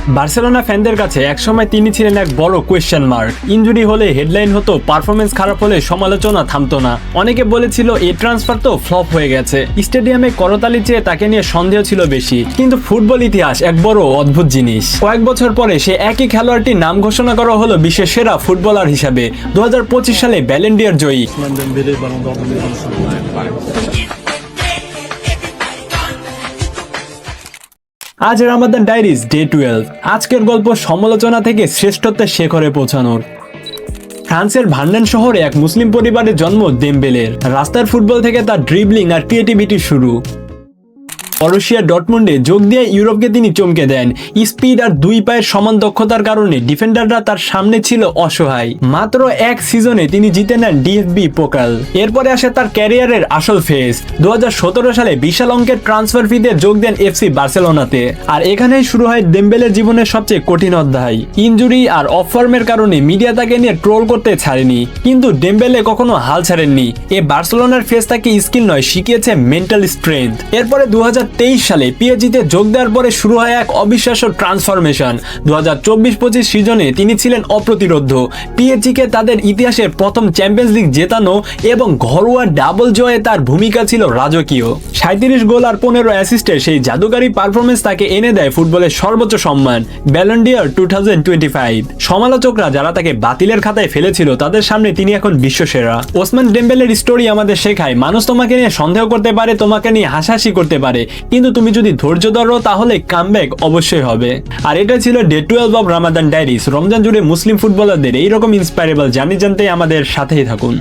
Barcelona ফ্যানদের কাছে একসময় তিনি ছিলেন এক বড় কোয়েশ্চেন মার্ক। ইনজুরি হলে হেডলাইন হতো, পারফরমেন্স খারাপ হলে সমালোচনা থামতো না। অনেকে বলেছিল এই ট্রান্সফার তো ফ্লপ হয়ে গেছে। স্টেডিয়ামে করতালি চেয়ে তাকে নিয়ে সন্দেহ ছিল বেশি। কিন্তু ফুটবল ইতিহাস এক বড় অদ্ভুত জিনিস। কয়েক বছর পরে সে একই খেলোয়াড়টির নাম ঘোষণা করা হলো বিশ্বের সেরা ফুটবলার হিসাবে। 2025 সালে ব্যালন ডি'অর জয়ী। আজ রামাদান ডায়েরিজ ডে 12। আজকের গল্প সমালোচনা থেকে শ্রেষ্ঠত্বের শিখরে পৌঁছানোর। ফ্রান্সের ভান্ডেন শহরে এক মুসলিম পরিবারে জন্ম দেমবেলের। রাস্তার ফুটবল থেকে তার ড্রিবলিং আর ক্রিয়েটিভিটি শুরু। বরুসিয়া ডর্টমুন্ডে যোগ দিয়ে ইউরোপকে তিনি চমকে দেন। স্পিড আর দুই পায়ের সমান দক্ষতার কারণে ডিফেন্ডাররা তার সামনে ছিল অসহায়। মাত্র এক সিজনে তিনি জিতে নেন ডিএফবি পোকাল। এরপরে আসে তার ক্যারিয়ারের আসল ফেজ। 2017 সালে বিশাল অঙ্কের ট্রান্সফার ফিতে যোগ দেন এফসি বার্সেলোনাতে। আর এখানেই শুরু হয় দেমবেলের জীবনের সবচেয়ে কঠিন অধ্যায়। ইনজুরি আর অফ ফর্মের কারণে মিডিয়া তাকে নিয়ে ট্রোল করতে ছাড়েনি, কিন্তু ডেমবেলে কখনো হাল ছাড়েননি। এ বার্সেলোনার ফেজ তাকে স্কিল নয়, শিখিয়েছে মেন্টাল স্ট্রেংথ। এরপরে 2023 সালে পিএসজিতে যোগ দেওয়ার পরে শুরু হয় এক অবিশ্বাস্য ট্রান্সফরমেশন। 2024-25 সিজনে তিনি ছিলেন অপ্রতিরোধ্য। পিএসজিকে তাদের ইতিহাসের প্রথম চ্যাম্পিয়ন্স লিগ জেতানো এবং ঘরোয়া ডাবল জয়ে তার ভূমিকা ছিল রাজকীয়। 37 গোল আর 15 অ্যাসিস্টের সেই জাদুকারী পারফরমেন্স তাকে এনে দেয় ফুটবলের সর্বোচ্চ সম্মান, ব্যালন ডি'অর 2025। সমালোচকরা যারা তাকে বাতিলের খাতায় ফেলেছিল তাদের সামনে তিনি এখন বিশ্বসেরা। ওসমান ডেম্বেলের স্টোরি আমাদের শেখায়, মানুষ তোমাকে নিয়ে সন্দেহ করতে পারে, তোমাকে নিয়ে হাসাহাসি করতে পারে, কিন্তু তুমি যদি ধৈর্য ধরো তাহলে কামব্যাক অবশ্যই হবে। আর এটা ছিল day 12 of Ramadan diaries. Ramzan জুড়ে মুসলিম ফুটবলারদের এইরকম ইন্সপায়ারেবল জার্নি জানতে আমাদের সাথেই থাকুন।